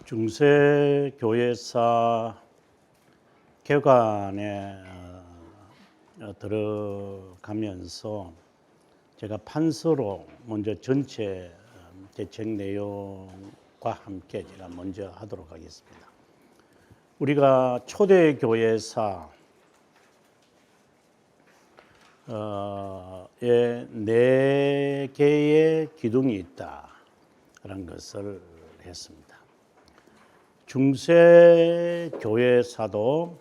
중세교회사 개관에 들어가면서 제가 판서로 먼저 전체 대책 내용과 함께 제가 먼저 하도록 하겠습니다. 우리가 초대교회사 에 4개의 기둥이 있다라는 것을 했습니다. 중세교회사도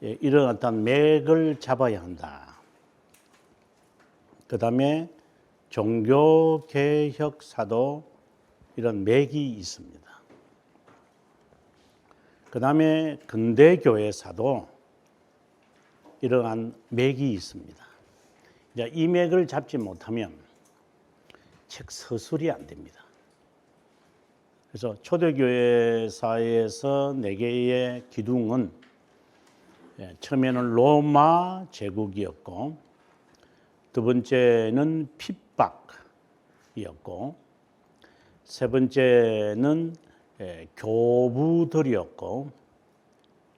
이런 어떤 맥을 잡아야 한다. 그 다음에 종교개혁사도 이런 맥이 있습니다. 그 다음에 근대교회사도 이러한 맥이 있습니다. 이제 이 맥을 잡지 못하면 책 서술이 안 됩니다. 그래서 초대교회사에서 4개의 기둥은 처음에는 로마 제국이었고, 두 번째는 핍박이었고, 세 번째는 교부들이었고,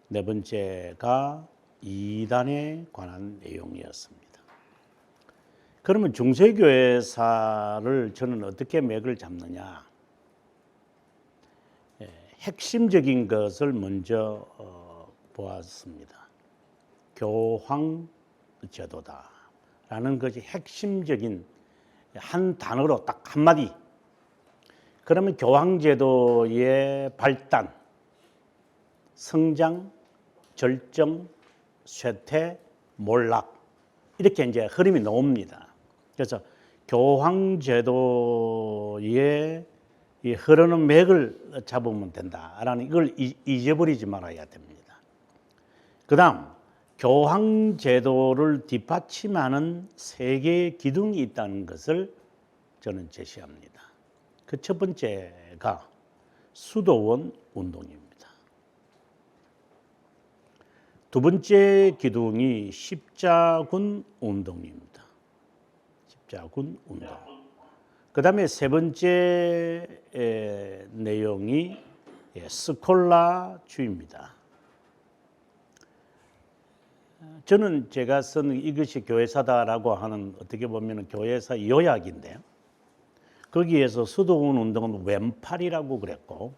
네 번째가 이단에 관한 내용이었습니다. 그러면 중세교회사를 저는 어떻게 맥을 잡느냐? 핵심적인 것을 먼저 보았습니다. 교황제도다라는 것이 핵심적인 한 단어로 딱 한마디. 그러면 교황제도의 발단, 성장, 절정, 쇠퇴, 몰락 이렇게 이제 흐름이 나옵니다. 그래서 교황제도의 이 흐르는 맥을 잡으면 된다라는 이걸 잊어버리지 말아야 됩니다. 그 다음 교황제도를 뒷받침하는 3개의 기둥이 있다는 것을 저는 제시합니다. 그 첫 번째가 수도원 운동입니다. 두 번째 기둥이 십자군 운동입니다. 십자군 운동. 그 다음에 세 번째 내용이 스콜라주의입니다. 저는 제가 쓴 이것이 교회사다라고 하는 어떻게 보면 교회사 요약인데요. 거기에서 수도원 운동은 왼팔이라고 그랬고,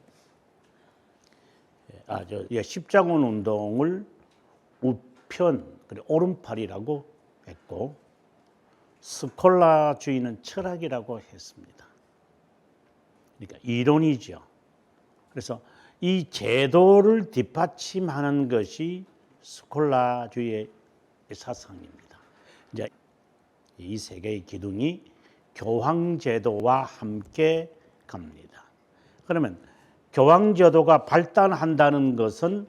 십자군 운동을 우편, 오른팔이라고 했고, 스콜라주의는 철학이라고 했습니다. 그러니까 이론이죠. 그래서 이 제도를 뒷받침하는 것이 스콜라주의의 사상입니다. 이제 이 3개의 기둥이 교황제도와 함께 갑니다. 그러면 교황제도가 발달한다는 것은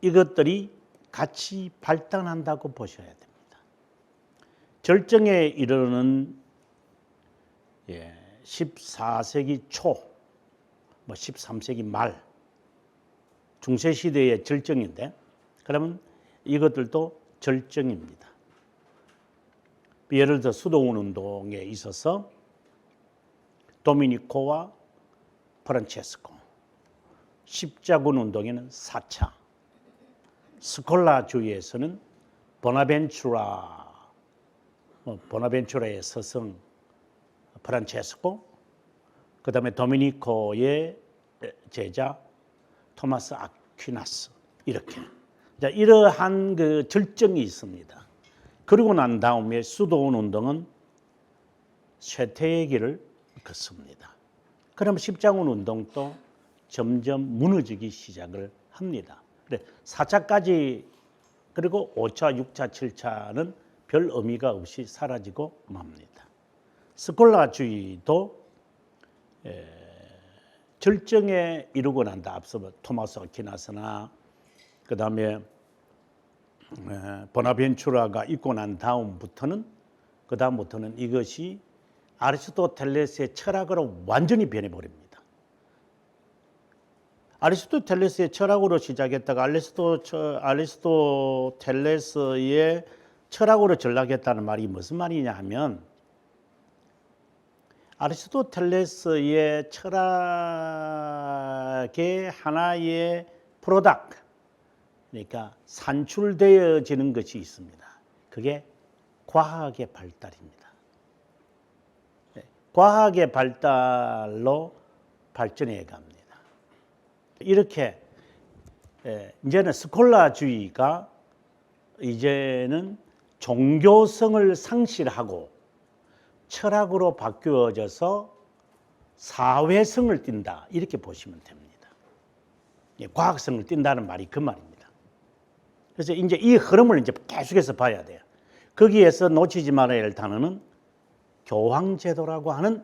이것들이 같이 발달한다고 보셔야 됩니다. 절정에 이르는 14세기 초, 13세기 말 중세시대의 절정인데, 그러면 이것들도 절정입니다. 예를 들어 수도원 운동에 있어서 도미니코와 프란체스코, 십자군 운동에는 4차, 스콜라주의에서는 보나벤투라의 스승 프란체스코, 그 다음에 도미니코의 제자 토마스 아퀴나스, 이렇게 이러한 그 절정이 있습니다. 그리고 난 다음에 수도원 운동은 쇠퇴의 길을 걷습니다. 그럼 십자군 운동도 점점 무너지기 시작을 합니다. 4차까지, 그리고 5차, 6차, 7차는 별 의미가 없이 사라지고 맙니다. 스콜라주의도 절정에 이르고 난다. 앞서 토마스 아퀴나스나 그 다음에 보나벤투라가 있고 난 다음부터는 이것이 아리스토텔레스의 철학으로 완전히 변해버립니다. 아리스토텔레스의 철학으로 시작했다가 아리스토텔레스의 철학으로 전락했다는 말이 무슨 말이냐 하면, 아리스토텔레스의 철학의 하나의 프로덕트, 그러니까 산출되어지는 것이 있습니다. 그게 과학의 발달입니다. 과학의 발달로 발전해 갑니다. 이렇게 이제는 스콜라주의가 이제는 종교성을 상실하고 철학으로 바뀌어져서 사회성을 띈다, 이렇게 보시면 됩니다. 과학성을 띈다는 말이 그 말입니다. 그래서 이제 이 흐름을 이제 계속해서 봐야 돼요. 거기에서 놓치지 말아야 할 단어는 교황제도라고 하는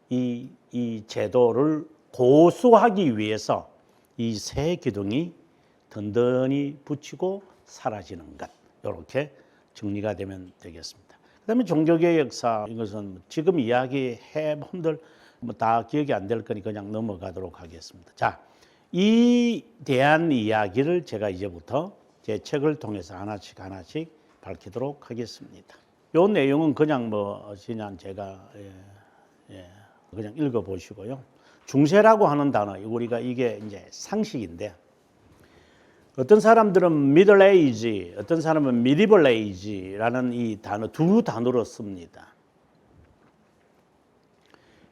이 제도를 고수하기 위해서 이 세 기둥이 든든히 붙이고 사라지는 것, 이렇게 정리가 되면 되겠습니다. 그다음에 종교개혁 역사, 이것은 지금 이야기해 본들 다 기억이 안 될 거니 그냥 넘어가도록 하겠습니다. 자, 이 대한 이야기를 제가 이제부터 제 책을 통해서 하나씩 밝히도록 하겠습니다. 이 내용은 그냥 제가 그냥 읽어 보시고요. 중세라고 하는 단어, 우리가 이게 이제 상식인데, 어떤 사람들은 middle age, 어떤 사람은 medieval age라는 이 단어, 두 단어로 씁니다.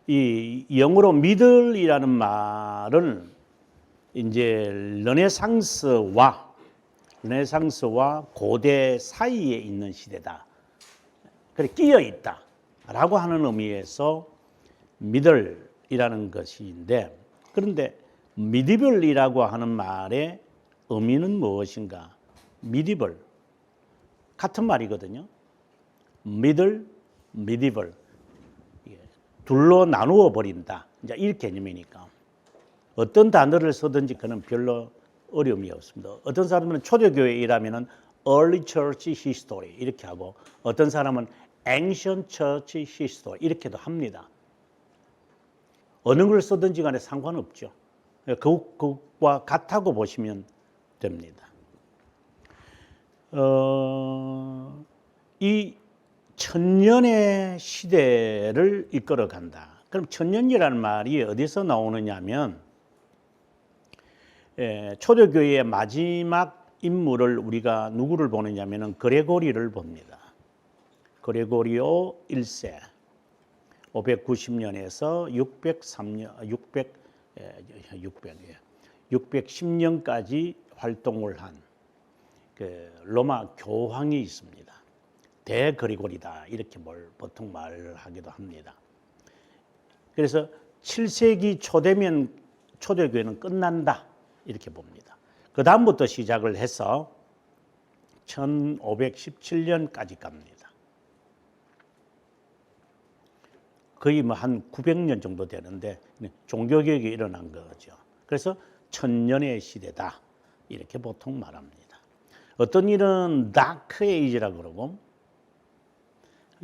이 영어로 middle이라는 말은 이제 르네상스와 고대 사이에 있는 시대다, 그래 끼어 있다라고 하는 의미에서 middle이라는 것인데, 그런데 medieval이라고 하는 말의 의미는 무엇인가? medieval 같은 말이거든요. middle, medieval, 둘로 나누어 버린다, 이제 이 개념이니까 어떤 단어를 쓰든지 그는 별로 어려움이 없습니다. 어떤 사람은 초대교회에 일하면은 early church history 이렇게 하고, 어떤 사람은 ancient church history 이렇게도 합니다. 어느 걸 쓰든지 간에 상관없죠. 그것과 같다고 보시면 됩니다. 이 천년의 시대를 이끌어 간다. 그럼 천년이라는 말이 어디서 나오느냐 하면, 초대교회의 마지막 인물을 우리가 누구를 보느냐면 그레고리를 봅니다. 그레고리오 1세 590년에서 610년까지 활동을 한 그 로마 교황이 있습니다. 대그리고리다, 이렇게 보통 말을 하기도 합니다. 그래서 7세기 초되면 초대교회는 끝난다, 이렇게 봅니다. 그 다음부터 시작을 해서 1517년까지 갑니다. 거의 한 900년 정도 되는데 종교개혁이 일어난 거죠. 그래서 천년의 시대다, 이렇게 보통 말합니다. 어떤 일은 다크 에이지라고 그러고,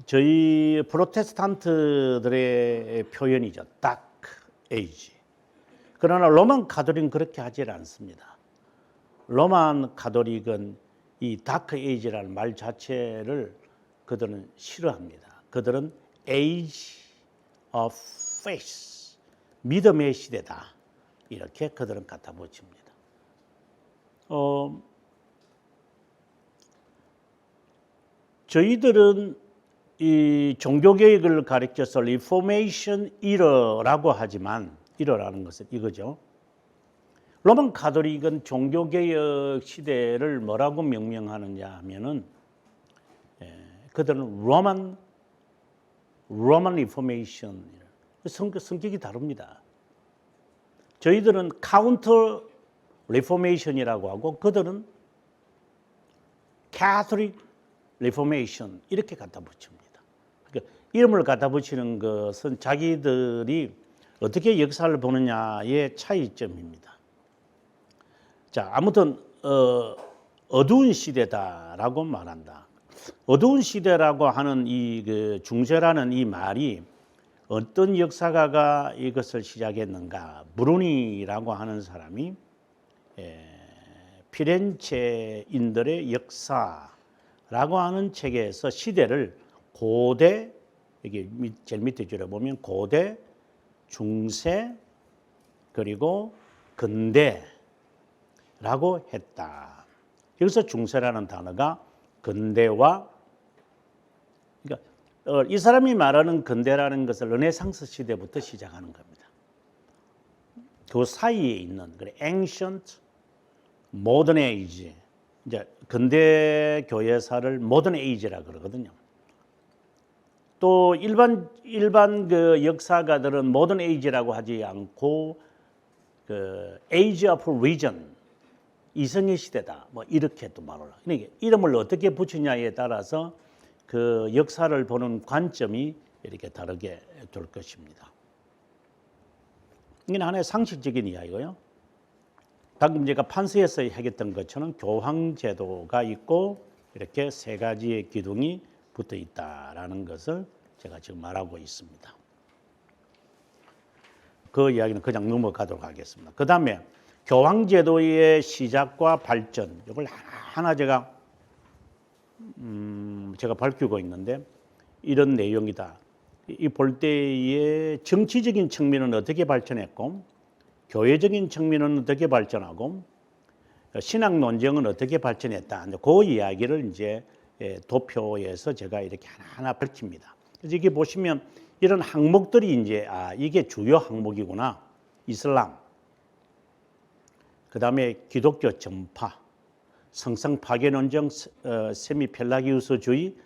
저희 프로테스탄트들의 표현이죠. 다크 에이지. 그러나 로만 가톨릭은 그렇게 하지 않습니다. 로만 가톨릭은 이 다크 에이지라는 말 자체를 그들은 싫어합니다. 그들은 age of faith, 믿음의 시대다, 이렇게 그들은 갖다 붙입니다. 저희들은 이 종교개혁을 가리켜서 리포메이션 이러라고 하지만, 이러라는 것은 이거죠. 로만 가톨릭은 종교개혁 시대를 뭐라고 명명하느냐 하면은, 그들은 로만 리포메이션, 성격이 다릅니다. 저희들은 카운터 리포메이션이라고 하고, 그들은 캐톨릭 리포메이션, 이렇게 갖다 붙입니다. 그러니까 이름을 갖다 붙이는 것은 자기들이 어떻게 역사를 보느냐의 차이점입니다. 자, 아무튼 어두운 시대다라고 말한다. 어두운 시대라고 하는 이 중세라는 이 말이 어떤 역사가가 이것을 시작했는가? 브루니라고 하는 사람이 피렌체인들의 역사라고 하는 책에서 시대를 고대, 여기 제일 밑에 줄에 보면 고대, 중세, 그리고 근대라고 했다. 여기서 중세라는 단어가 근대와, 그러니까 이 사람이 말하는 근대라는 것은 르네상스 시대부터 시작하는 겁니다. 그 사이에 있는 ancient, modern age, 이제 근대 교회사를 modern age라 그러거든요. 또 일반 그 역사가들은 modern age라고 하지 않고 그 age of reason, 이성의 시대다, 뭐 이렇게 또 말을 해요. 그러니까 이름을 어떻게 붙이냐에 따라서 그 역사를 보는 관점이 이렇게 다르게 될 것입니다. 이건 하나의 상식적인 이야기고요. 방금 제가 판서에서 얘기했던 것처럼 교황제도가 있고 이렇게 세 가지의 기둥이 붙어 있다라는 것을 제가 지금 말하고 있습니다. 그 이야기는 그냥 넘어가도록 하겠습니다. 그 다음에 교황제도의 시작과 발전, 이걸 하나 제가 밝히고 있는데 이런 내용이다. 이 볼 때의 정치적인 측면은 어떻게 발전했고, 교회적인 측면은 어떻게 발전하고, 신학 논쟁은 어떻게 발전했다. 그 이야기를 이제 도표에서 제가 이렇게 하나하나 밝힙니다. 그래서 이게 보시면 이런 항목들이 이제 이게 주요 항목이구나. 이슬람, 그 다음에 기독교 전파, 성상 파괴 논쟁, 세미 펠라기우스주의,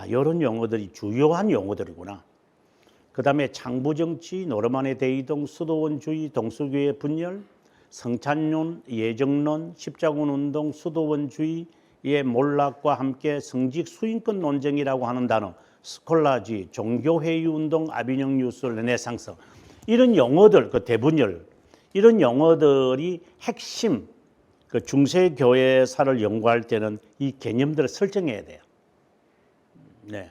이런 용어들이 주요한 용어들이구나. 그 다음에 창부정치, 노르만의 대이동, 수도원주의, 동수교회 분열, 성찬론, 예정론, 십자군운동, 수도원주의의 몰락과 함께 성직 수인권 논쟁이라고 하는 단어, 스콜라주의, 종교회의운동, 아비뇽 뉴스, 르네상스, 이런 용어들, 그 대분열, 이런 용어들이 핵심, 그 중세교회사를 연구할 때는 이 개념들을 설정해야 돼요. 네.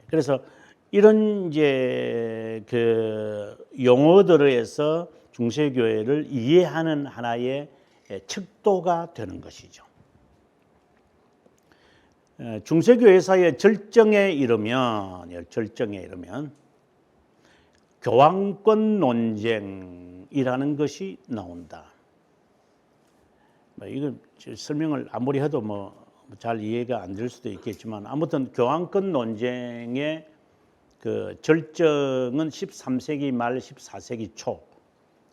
그래서 이런 이제 그 용어들에서 중세교회를 이해하는 하나의 척도가 되는 것이죠. 중세교회사의 절정에 이르면 교황권 논쟁이라는 것이 나온다. 이거 설명을 아무리 해도 잘 이해가 안 될 수도 있겠지만, 아무튼 교황권 논쟁의 그 절정은 13세기 말 14세기 초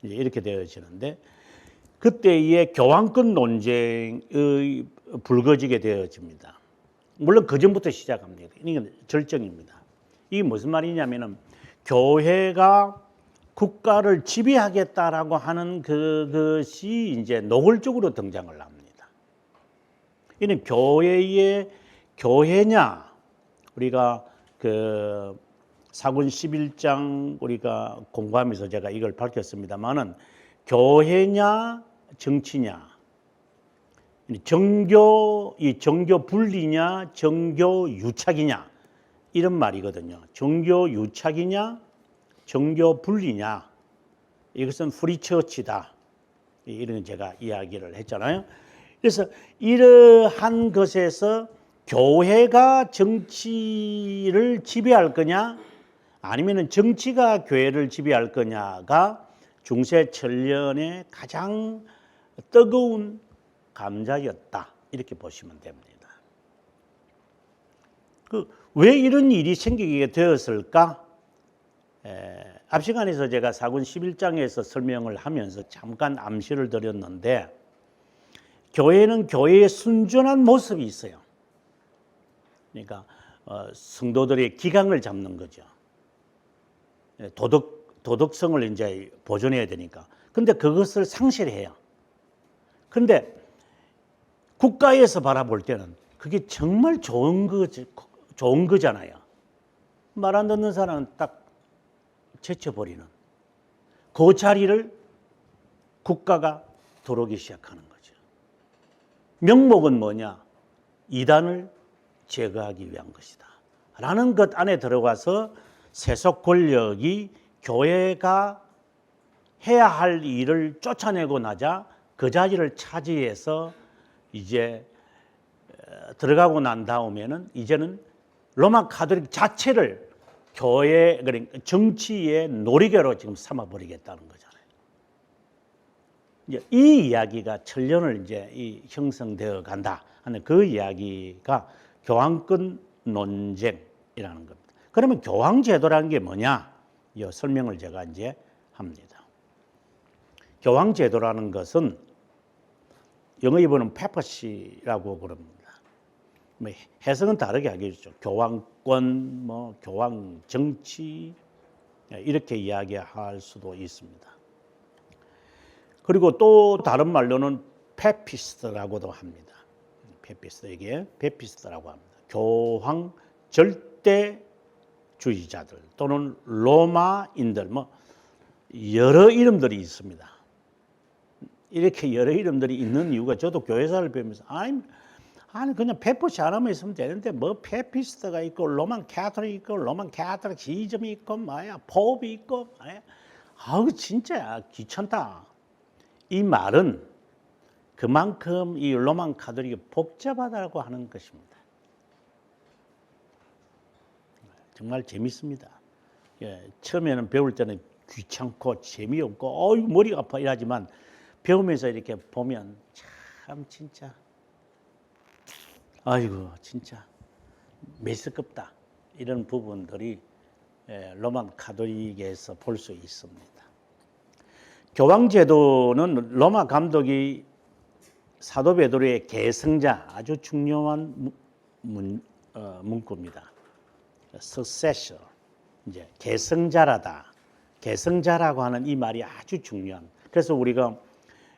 이렇게 되어지는데, 그때의 교황권 논쟁의 불거지게 되어집니다. 물론 그 전부터 시작합니다. 이건 절정입니다. 이게 무슨 말이냐면은 교회가 국가를 지배하겠다라고 하는 그것이 이제 노골적으로 등장을 합니다. 이는 교회냐, 우리가 그 사군 11장 우리가 공부하면서 제가 이걸 밝혔습니다만은, 교회냐 정치냐, 정교 분리냐 정교 유착이냐, 이런 말이거든요. 정교 유착이냐 정교 분리냐, 이것은 프리처치다, 이런 제가 이야기를 했잖아요. 그래서 이러한 것에서 교회가 정치를 지배할 거냐 아니면 정치가 교회를 지배할 거냐가 중세 천년의 가장 뜨거운 감자였다, 이렇게 보시면 됩니다. 왜 이런 일이 생기게 되었을까? 앞 시간에서 제가 사군 11장에서 설명을 하면서 잠깐 암시를 드렸는데, 교회는 교회의 순전한 모습이 있어요. 그러니까 성도들의 기강을 잡는 거죠. 도덕성을 이제 보존해야 되니까. 근데 그것을 상실해요. 근데 국가에서 바라볼 때는 그게 정말 좋은 거잖아요. 말 안 듣는 사람은 딱 제쳐버리는 그 자리를 국가가 들어오기 시작하는 거죠. 명목은 뭐냐? 이단을 제거하기 위한 것이다 라는 것 안에 들어가서 세속 권력이 교회가 해야 할 일을 쫓아내고 나자 그 자리를 차지해서 이제 들어가고 난 다음에는 이제는 로마 가톨릭 자체를 교회, 그러니까 정치의 놀이개로 지금 삼아버리겠다는 거잖아요. 이제 이 이야기가 천년을 이제 형성되어 간다 하는 그 이야기가 교황권 논쟁이라는 겁니다. 그러면 교황제도라는 게 뭐냐? 이 설명을 제가 이제 합니다. 교황제도라는 것은 영어 이번은 페퍼시라고 그럽니다. 뭐 해석은 다르게 하겠죠. 교황권, 뭐 교황 정치 이렇게 이야기할 수도 있습니다. 그리고 또 다른 말로는 페피스트라고도 합니다. 페피스트에게 페피스트라고 합니다. 교황 절대주의자들 또는 로마인들 뭐 여러 이름들이 있습니다. 이렇게 여러 이름들이 있는 이유가 저도 교회사를 배우면서 아니 그냥 페퍼시 하나만 있으면 되는데 뭐 페피스트가 있고 로만 캐톨릭 있고 로만 캐톨릭 시즘이 있고 뭐야 포업이 있고 아우 진짜 귀찮다. 이 말은 그만큼 이 로만 카톨릭이 복잡하다고 하는 것입니다. 정말 재밌습니다. 처음에는 배울 때는 귀찮고 재미없고 어이 머리가 아파 이러지만 배우면서 이렇게 보면 참 진짜 아이고 진짜 메스껍다 이런 부분들이 로만 카톨릭에서 볼 수 있습니다. 교황제도는 로마 감독이 사도 베드로의 계승자 아주 중요한 문구입니다. successor 이제 계승자라다. 계승자라고 하는 이 말이 아주 중요한. 그래서 우리가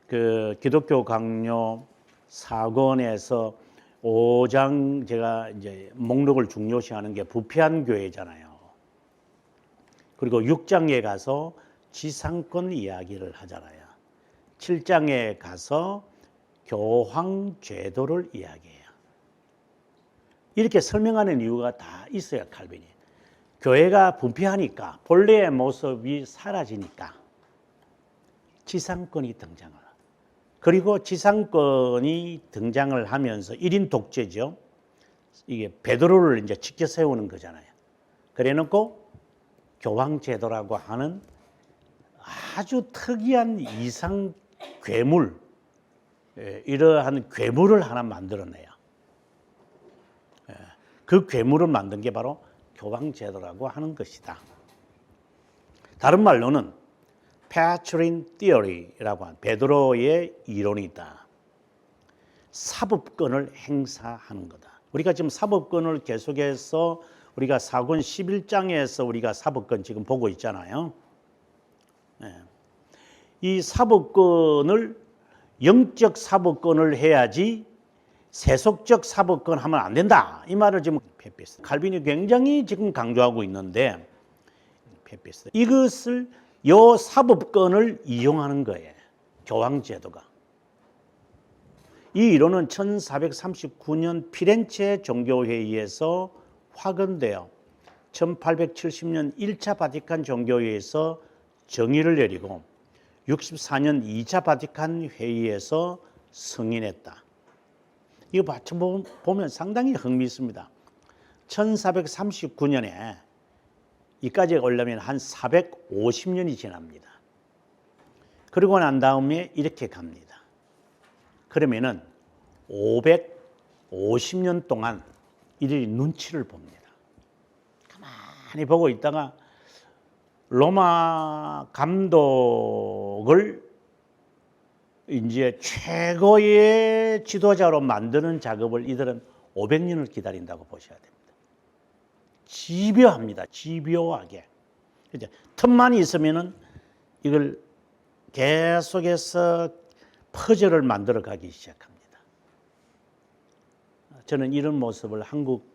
그 기독교 강요 4권에서 5장 제가 이제 목록을 중요시하는 게 부패한 교회잖아요. 그리고 6장에 가서 지상권 이야기를 하잖아요. 7장에 가서 교황 제도를 이야기해요. 이렇게 설명하는 이유가 다 있어요, 칼빈이. 교회가 부패하니까 본래의 모습이 사라지니까 지상권이 등장을. 그리고 지상권이 등장을 하면서 1인 독재죠. 이게 베드로를 이제 지켜 세우는 거잖아요. 그래놓고 교황 제도라고 하는 아주 특이한 이상 괴물, 이러한 괴물을 하나 만들어내요. 그 괴물을 만든 게 바로 교황 제도라고 하는 것이다. 다른 말로는 Petrine Theory라고 하는 베드로의 이론이다. 사법권을 행사하는 거다. 우리가 지금 사법권을 계속해서 우리가 사권 11장에서 우리가 사법권 지금 보고 있잖아요. 이 사법권을 영적 사법권을 해야지 세속적 사법권 하면 안 된다. 이 말을 지금 페피스트 칼빈이 굉장히 지금 강조하고 있는데 페피스트 이것을 요 사법권을 이용하는 거예요. 교황 제도가. 이 이론은 1439년 피렌체 종교회의에서 확언되어 1870년 1차 바티칸 종교회의에서 정의를 내리고 64년 2차 바티칸 회의에서 승인했다. 이거 보면 상당히 흥미있습니다. 1439년에 이까지 오려면 한 450년이 지납니다. 그리고 난 다음에 이렇게 갑니다. 그러면은 550년 동안 이들이 눈치를 봅니다. 가만히 보고 있다가 로마 감독을 이제 최고의 지도자로 만드는 작업을 이들은 500년을 기다린다고 보셔야 됩니다. 집요합니다. 집요하게. 이제 틈만 있으면은 이걸 계속해서 퍼즐을 만들어 가기 시작합니다. 저는 이런 모습을 한국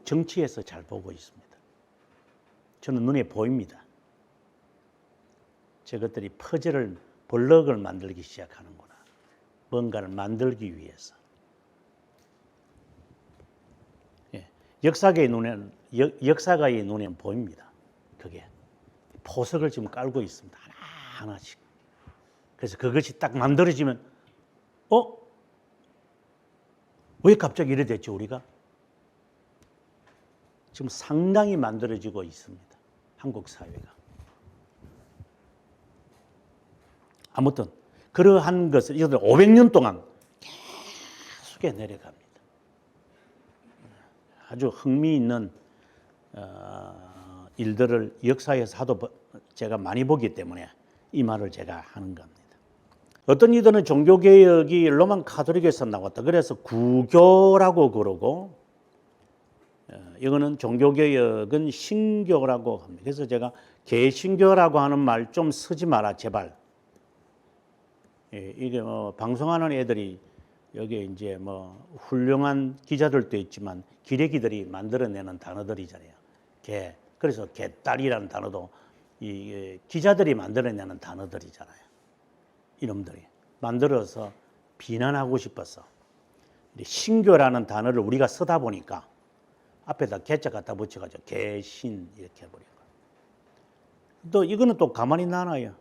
정치에서 잘 보고 있습니다. 저는 눈에 보입니다. 저것들이 퍼즐을 블럭을 만들기 시작하는구나. 뭔가를 만들기 위해서. 역사가의 눈에는 보입니다. 그게 포석을 지금 깔고 있습니다. 하나하나씩. 그래서 그것이 딱 만들어지면 왜 갑자기 이래 됐죠 우리가? 지금 상당히 만들어지고 있습니다. 한국 사회가. 아무튼 그러한 것을 500년 동안 계속 내려갑니다. 아주 흥미있는 일들을 역사에서 하도 제가 많이 보기 때문에 이 말을 제가 하는 겁니다. 어떤 이들은 종교개혁이 로만 카톨릭에서 나왔다. 그래서 구교라고 그러고 이거는 종교개혁은 신교라고 합니다. 그래서 제가 개신교라고 하는 말 좀 쓰지 마라 제발. 이게 방송하는 애들이 여기 이제 훌륭한 기자들도 있지만 기레기들이 만들어내는 단어들이잖아요. 그래서 개딸이라는 단어도 이 기자들이 만들어내는 단어들이잖아요. 이놈들이 만들어서 비난하고 싶어서 신교라는 단어를 우리가 쓰다 보니까 앞에다 개자 갖다 붙여가지고 개신 이렇게 해버린 거예요. 또 이거는 또 가만히 놔놔요.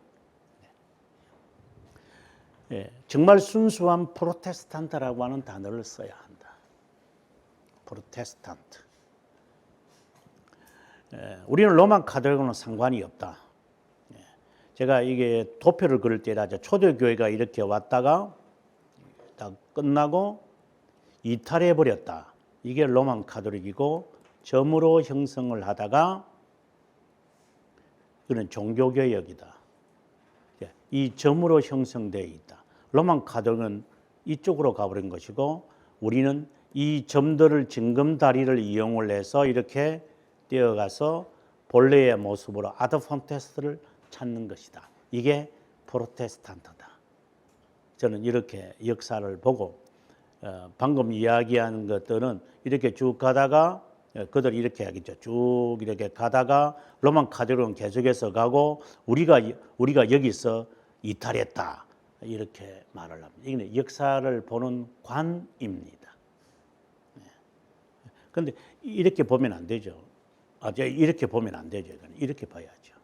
정말 순수한 프로테스탄트라고 하는 단어를 써야 한다. 프로테스탄트. 우리는 로만 카톨릭과는 상관이 없다. 제가 이게 도표를 그릴 때라 초대교회가 이렇게 왔다가 다 끝나고 이탈해 버렸다. 이게 로만 카톨릭이고 점으로 형성을 하다가 그는 종교개혁이다. 이 점으로 형성되어 있다. 로만 카톨릭은 이쪽으로 가버린 것이고 우리는 이 점들을 징검다리를 이용을 해서 이렇게 뛰어가서 본래의 모습으로 아드폰테스트를 찾는 것이다. 이게 프로테스탄트다. 저는 이렇게 역사를 보고 방금 이야기한 것들은 이렇게 쭉 가다가 그들이 이렇게 하겠죠. 쭉 이렇게 가다가 로만 카톨릭은 계속해서 가고 우리가 여기서 이탈했다. 이렇게 말을 합니다. 이게 역사를 보는 관입니다. 그런데 이렇게 보면 안 되죠. 이렇게 보면 안 되죠. 이렇게 봐야죠.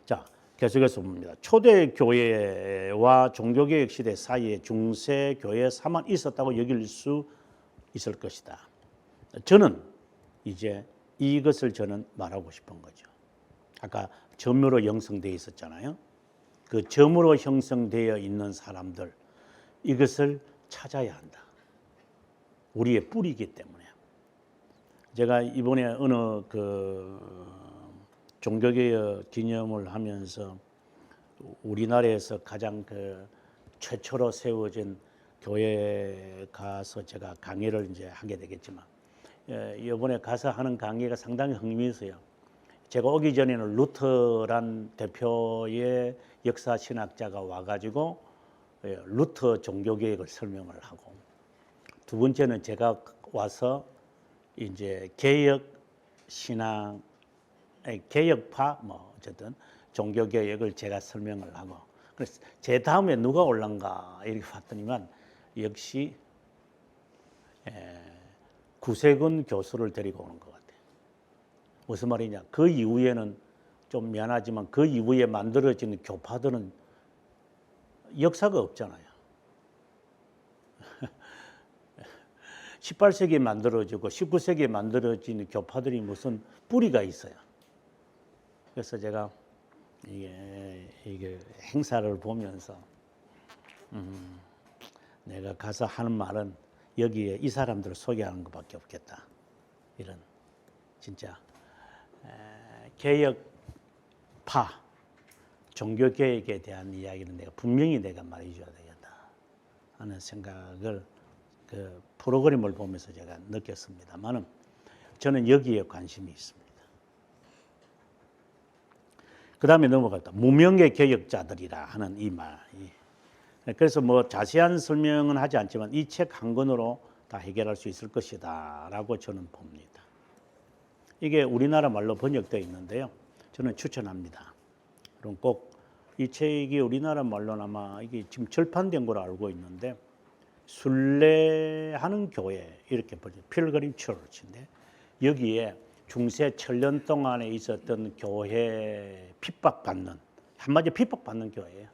자, 계속해서 봅니다. 초대교회와 종교개혁 시대 사이에 중세교회사만 있었다고 여길 수 있을 것이다. 저는 이제 이것을 저는 말하고 싶은 거죠. 아까 점으로 형성되어 있었잖아요. 그 점으로 형성되어 있는 사람들, 이것을 찾아야 한다. 우리의 뿌리이기 때문에. 제가 이번에 어느 종교개혁 기념을 하면서 우리나라에서 가장 최초로 세워진 교회에 가서 제가 강의를 이제 하게 되겠지만 이번에 가서 하는 강의가 상당히 흥미있어요. 제가 오기 전에는 루터란 대표의 역사 신학자가 와가지고 루터 종교개혁을 설명을 하고, 두 번째는 제가 와서 이제 개혁 신앙, 개혁파 어쨌든 종교개혁을 제가 설명을 하고, 그래서 제 다음에 누가 올란가 이렇게 봤더니만 역시 구세근 교수를 데리고 오는 것 같아요. 무슨 말이냐? 그 이후에는 좀 미안하지만 그 이후에 만들어진 교파들은 역사가 없잖아요. 18세기에 만들어지고 19세기에 만들어진 교파들이 무슨 뿌리가 있어요. 그래서 제가 이게 행사를 보면서 내가 가서 하는 말은 여기에 이 사람들을 소개하는 것밖에 없겠다. 이런 진짜 개혁파, 종교개혁에 대한 이야기는 분명히 내가 말해줘야 되겠다 하는 생각을 그 프로그램을 보면서 제가 느꼈습니다만은 저는 여기에 관심이 있습니다. 그 다음에 넘어갔다. 무명의 개혁자들이라 하는 이 말. 그래서 자세한 설명은 하지 않지만 이 책 한 권으로 다 해결할 수 있을 것이다 라고 저는 봅니다. 이게 우리나라 말로 번역되어 있는데요. 저는 추천합니다. 그럼 꼭 이 책이 우리나라 말로는 아마 이게 지금 절판된 걸로 알고 있는데, 순례하는 교회 이렇게 보죠. 필그림 처치인데 여기에 중세 천년 동안에 있었던 교회 핍박받는, 한마디 핍박받는 교회예요.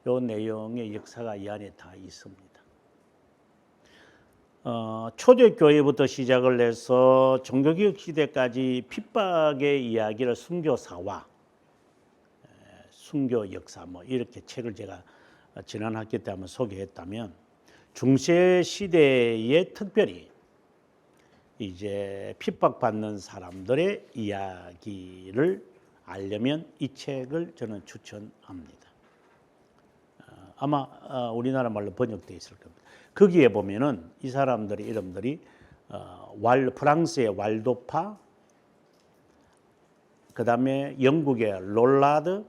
이 내용의 역사가 이 안에 다 있습니다. 초대교회부터 시작을 해서 종교개혁 시대까지 핍박의 이야기를 순교사와 순교 역사 뭐 이렇게 책을 제가 지난 학기 때 한번 소개했다면 중세 시대에 특별히 이제 핍박받는 사람들의 이야기를 알려면 이 책을 저는 추천합니다. 아마 우리나라 말로 번역되어 있을 겁니다. 거기에 보면은 이 사람들의 이름들이 프랑스의 왈도파, 그 다음에 영국의 롤라드,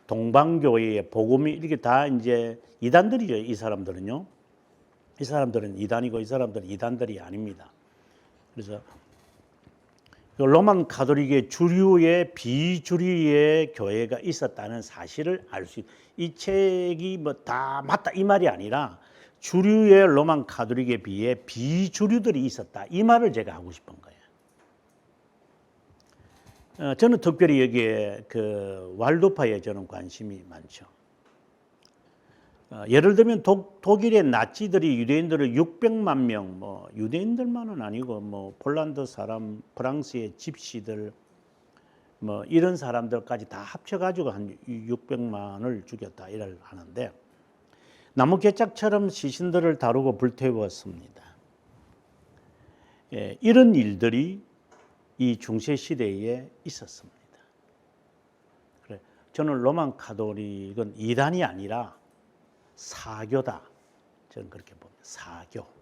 동방교회의 복음이 이렇게 다 이제 이단들이죠. 이 사람들은요. 이 사람들은 이단이고 이 사람들은 이단들이 아닙니다. 그래서 로만 가톨릭의 주류의 비주류의 교회가 있었다는 사실을 알 수 있. 이 책이 뭐 다 맞다 이 말이 아니라 주류의 로만 가톨릭에 비해 비주류들이 있었다 이 말을 제가 하고 싶은 거예요. 저는 특별히 여기에 그 왈도파에 저는 관심이 많죠. 예를 들면 독일의 나치들이 유대인들을 600만 명, 뭐 유대인들만은 아니고 뭐 폴란드 사람, 프랑스의 집시들, 뭐 이런 사람들까지 다 합쳐가지고 한 600만을 죽였다 이를 하는데 나무 개짝처럼 시신들을 다루고 불태웠습니다. 이런 일들이 이 중세 시대에 있었습니다. 그래, 저는 로만 가톨릭은 이단이 아니라 사교다. 저는 그렇게 봅니다. 사교.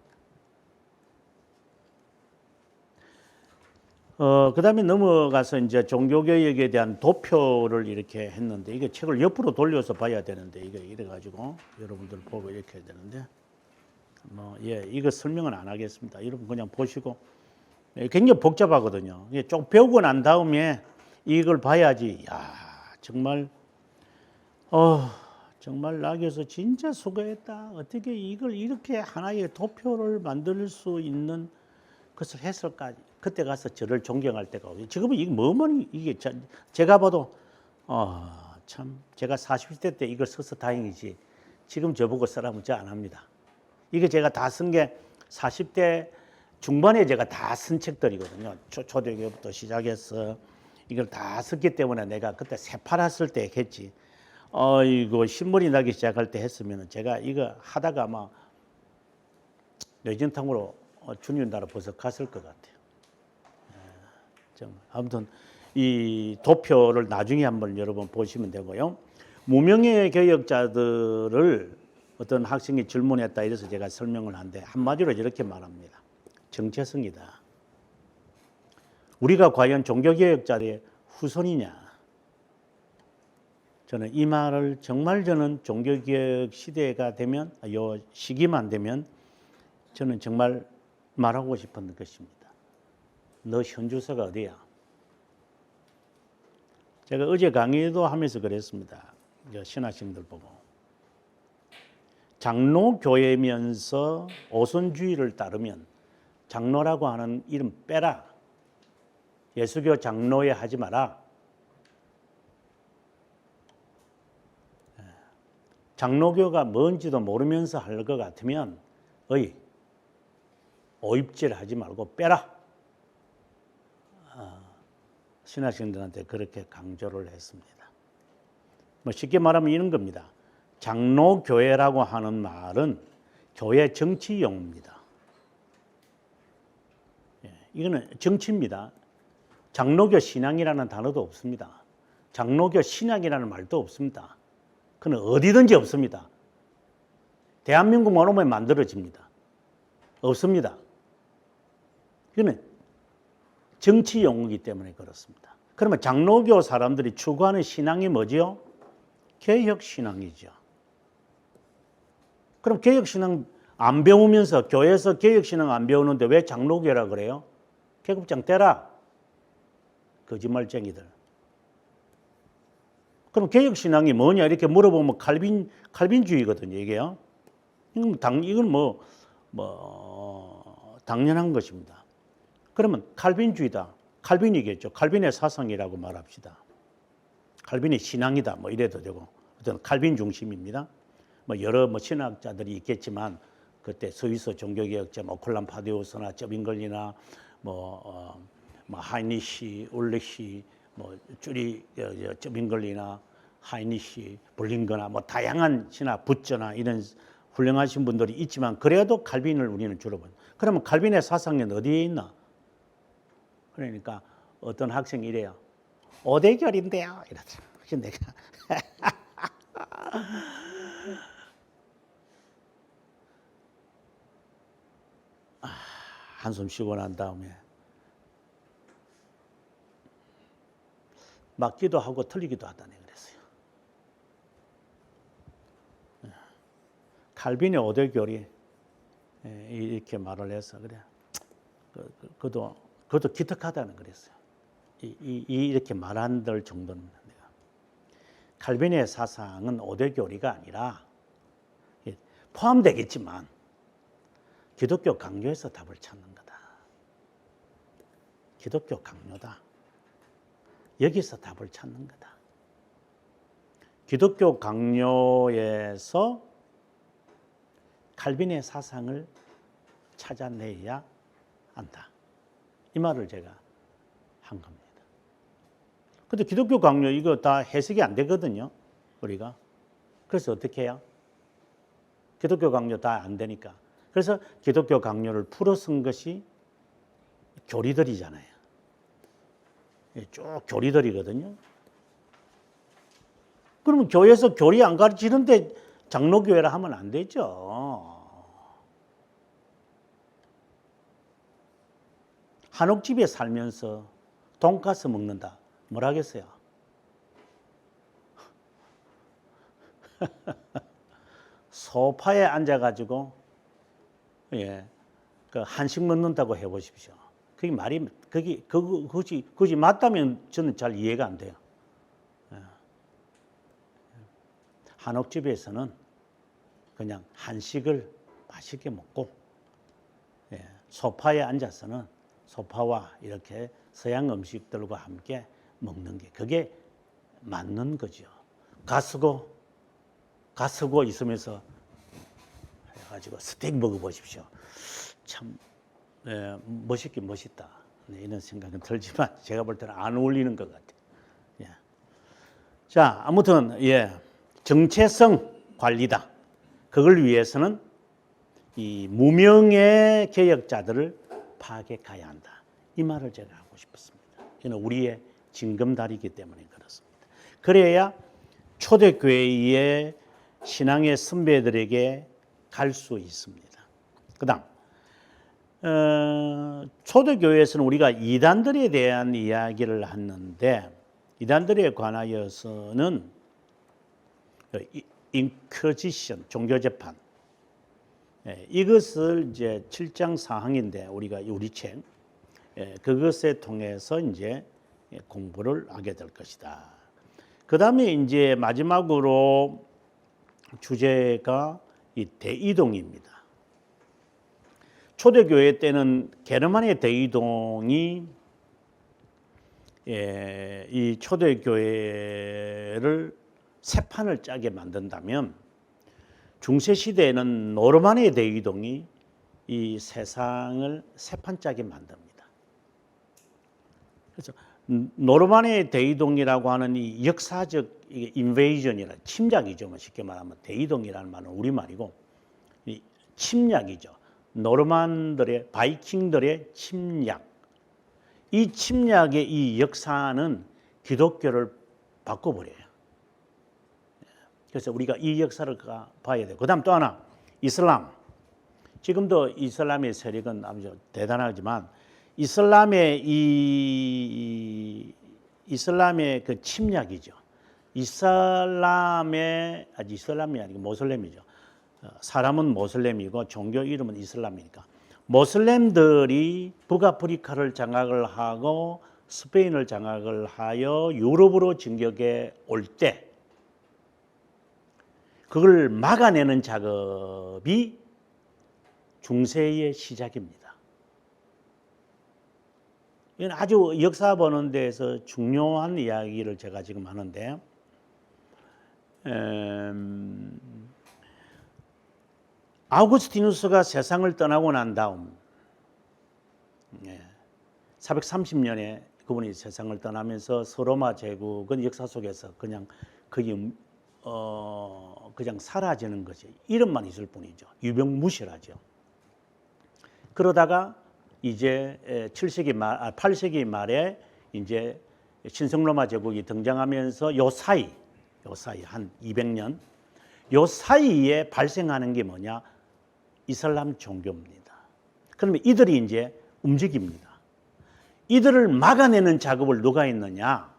그 다음에 넘어가서 이제 종교개혁에 대한 도표를 이렇게 했는데, 이게 책을 옆으로 돌려서 봐야 되는데, 이게 이래가지고 여러분들 보고 이렇게 해야 되는데, 이거 설명은 안 하겠습니다. 여러분 그냥 보시고, 굉장히 복잡하거든요. 좀 배우고 난 다음에 이걸 봐야지, 야, 정말 낙에서 진짜 수고했다. 어떻게 이걸 이렇게 하나의 도표를 만들 수 있는 것을 했을까? 그때 가서 저를 존경할 때가 오죠. 지금은 이게 뭐만 이게 제가 봐도 참 제가 40대 때 이걸 써서 다행이지. 지금 저보고 쓰라면 저 안 합니다. 이게 제가 다 쓴 게 40대 중반에 제가 다 쓴 책들이거든요. 초대교부터 시작해서 이걸 다 썼기 때문에 내가 그때 새파랐을 때 했지. 이거 신물이 나기 시작할 때 했으면 제가 이거 하다가 아마 뇌진탕으로 주님 나라 벌써 갔을 것 같아요. 아무튼 이 도표를 나중에 한번 여러분 보시면 되고요. 무명의 개혁자들을 어떤 학생이 질문했다 이래서 제가 설명을 하는데 한마디로 이렇게 말합니다. 정체성이다. 우리가 과연 종교개혁자의 후손이냐? 저는 이 말을 정말 저는 종교개혁 시대가 되면 요 시기만 되면 저는 정말 말하고 싶은 것입니다. 너 현주소가 어디야? 제가 어제 강의도 하면서 그랬습니다. 신학생들 보고. 장로교회면서 오선주의를 따르면 장로라고 하는 이름 빼라. 예수교 장로에 하지 마라. 장로교가 뭔지도 모르면서 할 것 같으면 오입질 하지 말고 빼라. 신학생들한테 그렇게 강조를 했습니다. 쉽게 말하면 이런 겁니다. 장로교회라고 하는 말은 교회 정치 용어입니다. 이거는 정치입니다. 장로교 신앙이라는 단어도 없습니다. 장로교 신앙이라는 말도 없습니다. 그는 어디든지 없습니다. 대한민국만 오면 만들어집니다. 없습니다. 이거는 정치 용어이기 때문에 그렇습니다. 그러면 장로교 사람들이 추구하는 신앙이 뭐지요? 개혁신앙이죠. 그럼 개혁신앙 안 배우면서 교회에서 개혁신앙 안 배우는데 왜 장로교라 그래요? 계급장 떼라. 거짓말쟁이들. 그럼 개혁신앙이 뭐냐 이렇게 물어보면 칼빈주의거든요. 이게요. 이건 당연한 것입니다. 그러면 칼빈주의다. 칼빈이겠죠. 칼빈의 사상이라고 말합시다. 칼빈의 신앙이다. 이래도 되고. 어떤 칼빈 중심입니다. 여러 신학자들이 있겠지만 그때 스위스 종교개혁자 오클란 파디우스나 쩌빙걸리나 뭐 하이니시, 울리시, 뭐 쭈리 쩌빙걸리나 하이니시, 볼링거나 뭐 다양한 신화 붓저나 이런 훌륭하신 분들이 있지만 그래도 칼빈을 우리는 주로 본. 그러면 칼빈의 사상은 어디에 있나? 그러니까 어떤 학생이 이래요. 오대결인데요. 이러죠. 그래서 내가 한숨 쉬고 난 다음에 맞기도 하고 틀리기도 하다네 그랬어요. 칼빈의 오대결이 이렇게 말을 해서 그래. 그도 기특하다는 그랬어요. 이렇게 말한들 정도는 내가 칼빈의 사상은 오대교리가 아니라 포함되겠지만 기독교 강요에서 답을 찾는 거다. 기독교 강요다. 여기서 답을 찾는 거다. 기독교 강요에서 칼빈의 사상을 찾아내야 한다. 이 말을 제가 한 겁니다. 근데 기독교 강요 이거 다 해석이 안 되거든요. 우리가. 그래서 어떻게 해요? 기독교 강요 다 안 되니까. 그래서 기독교 강요를 풀어 쓴 것이 교리들이잖아요. 쭉 교리들이거든요. 그러면 교회에서 교리 안 가르치는데 장로교회라 하면 안 되죠. 한옥집에 살면서 돈가스 먹는다. 뭐라겠어요? 소파에 앉아가지고 그 한식 먹는다고 해보십시오. 그게 말이 그것이 맞다면 저는 잘 이해가 안 돼요. 한옥집에서는 그냥 한식을 맛있게 먹고 소파에 앉아서는 소파와 이렇게 서양 음식들과 함께 먹는 게 그게 맞는 거죠. 가스고 있으면서 해가지고 스테이크 먹어보십시오. 참 멋있긴 멋있다. 이런 생각은 들지만 제가 볼 때는 안 어울리는 것 같아요. 자, 아무튼 정체성 관리다. 그걸 위해서는 이 무명의 개혁자들을 파괴해야 한다. 이 말을 제가 하고 싶었습니다. 이는 우리의 징검다리이기 때문에 그렇습니다. 그래야 초대교회의 신앙의 선배들에게 갈 수 있습니다. 그다음 초대교회에서는 우리가 이단들에 대한 이야기를 하는데 이단들에 관하여서는 인퀴지션 종교재판 이것을 이제 7장 사항인데 우리가 우리 책 그것에 통해서 이제 공부를 하게 될 것이다. 그 다음에 이제 마지막으로 주제가 이 대이동입니다. 초대교회 때는 게르만의 대이동이 이 초대교회를 새 판을 짜게 만든다면 중세시대에는 노르만의 대이동이 이 세상을 새 판 짜게 만듭니다. 그래서 노르만의 대이동이라고 하는 이 역사적 인베이전이라 침략이죠. 쉽게 말하면 대이동이라는 말은 우리말이고 이 침략이죠. 노르만들의 바이킹들의 침략. 이 침략의 이 역사는 기독교를 바꿔버려요. 그래서 우리가 이 역사를 봐야 돼요. 그 다음 또 하나 이슬람. 지금도 이슬람의 세력은 아주 대단하지만 이슬람의 그 침략이죠. 이슬람이 아니고 모슬렘이죠. 사람은 모슬렘이고 종교 이름은 이슬람이니까 모슬렘들이 북아프리카를 장악을 하고 스페인을 장악을 하여 유럽으로 진격해 올 때 그걸 막아내는 작업이 중세의 시작입니다. 이건 아주 역사 보는 데에서 중요한 이야기를 제가 지금 하는데 아우구스티누스가 세상을 떠나고 난 다음 430년에 그분이 세상을 떠나면서 서로마 제국은 역사 속에서 그냥 거의 그냥 사라지는 거지. 이름만 있을 뿐이죠. 유명무실하죠. 그러다가 이제 8세기 말에 이제 신성로마 제국이 등장하면서 요 사이 한 200년 요 사이에 발생하는 게 뭐냐? 이슬람 종교입니다. 그러면 이들이 이제 움직입니다. 이들을 막아내는 작업을 누가 했느냐?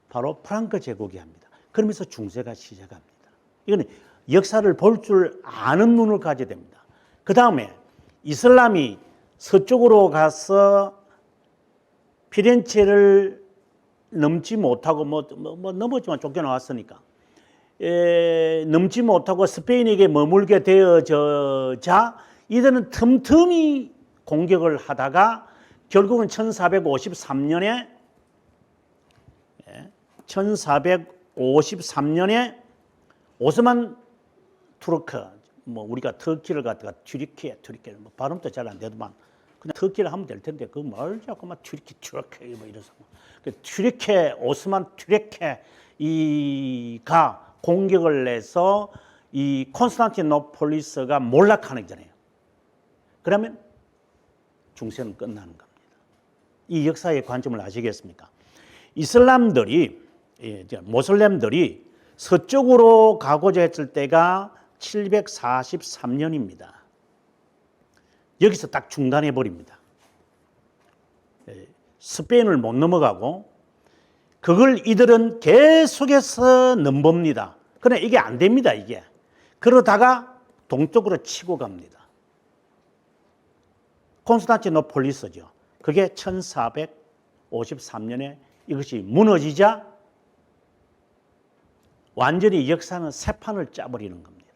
바로 프랑크 제국이 합니다. 그러면서 중세가 시작합니다. 이거는 역사를 볼 줄 아는 눈을 가져야 됩니다. 그 다음에 이슬람이 서쪽으로 가서 피렌체를 넘지 못하고 넘었지만 쫓겨나왔으니까 넘지 못하고 스페인에게 머물게 되어자 이들은 틈틈이 공격을 하다가 결국은 1453년에 오스만 투르크, 우리가 터키를 갖다가 튀르키예 발음도 잘 안 되더만 그냥 터키를 하면 될 텐데 그 뭘 자꾸만 튀르키 이래서 튀르키예 오스만 튀르키예가 공격을 해서 이 콘스탄티노폴리스가 몰락하는 거잖아요. 그러면 중세는 끝나는 겁니다. 이 역사의 관점을 아시겠습니까? 모슬렘들이 서쪽으로 가고자 했을 때가 743년입니다. 여기서 딱 중단해 버립니다. 스페인을 못 넘어가고 그걸 이들은 계속해서 넘봅니다. 그러나 이게 안 됩니다. 이게 그러다가 동쪽으로 치고 갑니다. 콘스탄티노폴리스죠. 그게 1453년에 이것이 무너지자 완전히 역사는 새 판을 짜버리는 겁니다.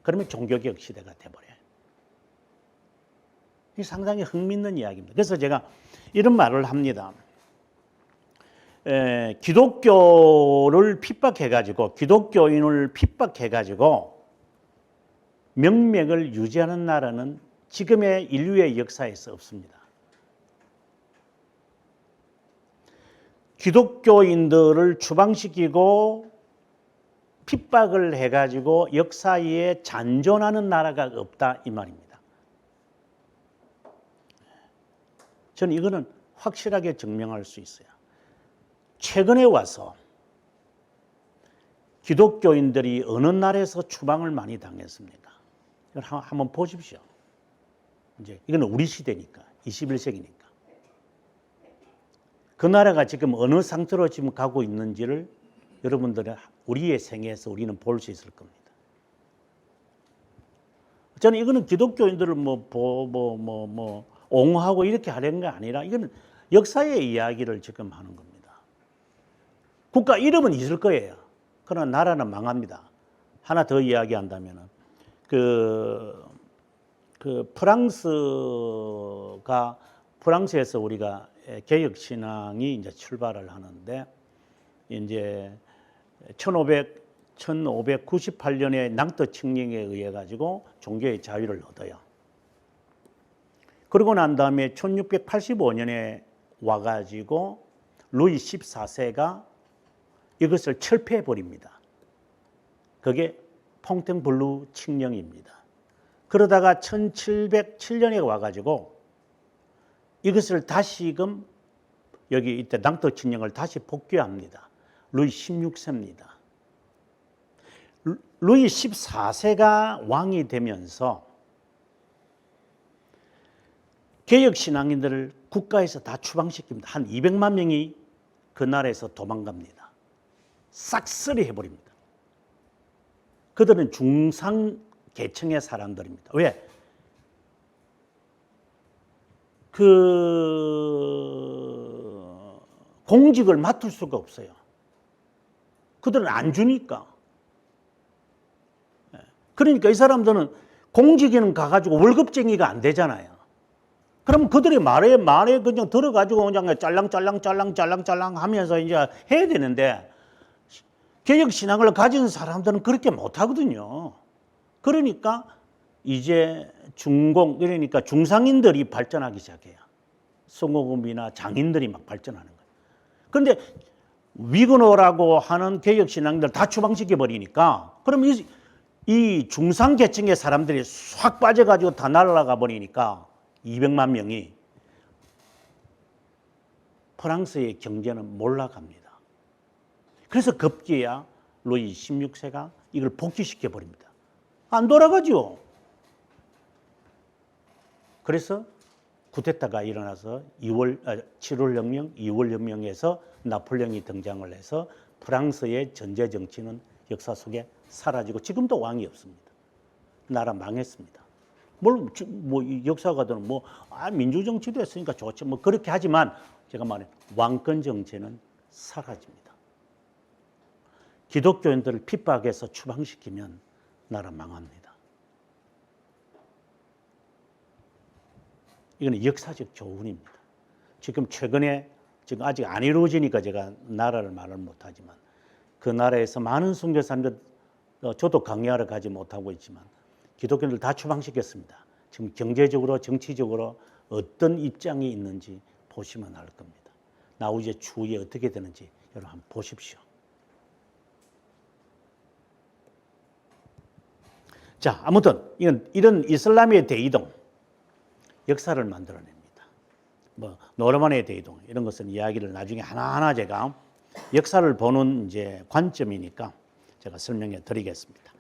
그러면 종교개혁 시대가 돼버려요. 이 상당히 흥미있는 이야기입니다. 그래서 제가 이런 말을 합니다. 기독교를 핍박해가지고 기독교인을 핍박해가지고 명맥을 유지하는 나라는 지금의 인류의 역사에서 없습니다. 기독교인들을 추방시키고 핍박을 해가지고 역사에 잔존하는 나라가 없다 이 말입니다. 저는 이거는 확실하게 증명할 수 있어요. 최근에 와서 기독교인들이 어느 나라에서 추방을 많이 당했습니까? 이걸 한번 보십시오. 이제 이건 우리 시대니까 21세기니까 그 나라가 지금 어느 상태로 지금 가고 있는지를 여러분들은 우리의 생애에서 우리는 볼 수 있을 겁니다. 저는 이거는 기독교인들을 옹호하고 이렇게 하려는 게 아니라 이거는 역사의 이야기를 지금 하는 겁니다. 국가 이름은 있을 거예요. 그러나 나라는 망합니다. 하나 더 이야기한다면은 프랑스에서 우리가 개혁 신앙이 이제 출발을 하는데 이제 1598년에 낭떠 칙령에 의해 가지고 종교의 자유를 얻어요. 그러고 난 다음에 1685년에 와 가지고 루이 14세가 이것을 철폐해 버립니다. 그게 퐁탱블루 칙령입니다. 그러다가 1707년에 와 가지고 이것을 다시금 여기 이때 낭떠 칙령을 다시 복귀합니다. 루이 16세입니다. 루이 14세가 왕이 되면서 개혁신앙인들을 국가에서 다 추방시킵니다. 한 200만 명이 그 나라에서 도망갑니다. 싹쓸이 해버립니다. 그들은 중상 계층의 사람들입니다. 왜? 공직을 맡을 수가 없어요. 그들은 안 주니까. 그러니까 이 사람들은 공직에는 가가지고 월급쟁이가 안 되잖아요. 그럼 그들의 말에 그냥 들어가지고 그냥 짤랑짤랑 하면서 이제 해야 되는데 개혁신앙을 가진 사람들은 그렇게 못 하거든요. 그러니까 이제 중공, 그러니까 중상인들이 발전하기 시작해요. 성호금이나 장인들이 막 발전하는 거예요. 그런데 위그노라고 하는 개혁신앙들 다 추방시켜 버리니까 그럼 이 중상계층의 사람들이 확 빠져가지고 다 날아가 버리니까 200만 명이 프랑스의 경제는 몰락합니다. 그래서 급기야 루이 16세가 이걸 복귀시켜 버립니다. 안 돌아가죠. 그래서 쿠데타가 일어나서 7월 혁명, 2월 혁명에서 나폴레옹이 등장을 해서 프랑스의 전제 정치는 역사 속에 사라지고 지금도 왕이 없습니다. 나라 망했습니다. 물론 뭐 역사가들은 민주 정치도 했으니까 좋지 뭐 그렇게 하지만 제가 말해 왕권 정치는 사라집니다. 기독교인들을 핍박해서 추방시키면 나라 망합니다. 이거는 역사적 교훈입니다. 지금 최근에 지금 아직 안 이루어지니까 제가 나라를 말을 못하지만 그 나라에서 많은 선교사님들 저도 강야를 가지 못하고 있지만 기독교인들 다 추방시켰습니다. 지금 경제적으로 정치적으로 어떤 입장이 있는지 보시면 알 겁니다. 나우제 추후에 어떻게 되는지 여러분 한번 보십시오. 자, 아무튼 이런 이슬람의 대이동 역사를 만들어냅니다. 노르만의 대이동 이런 것은 이야기를 나중에 하나하나 제가 역사를 보는 이제 관점이니까 제가 설명해 드리겠습니다.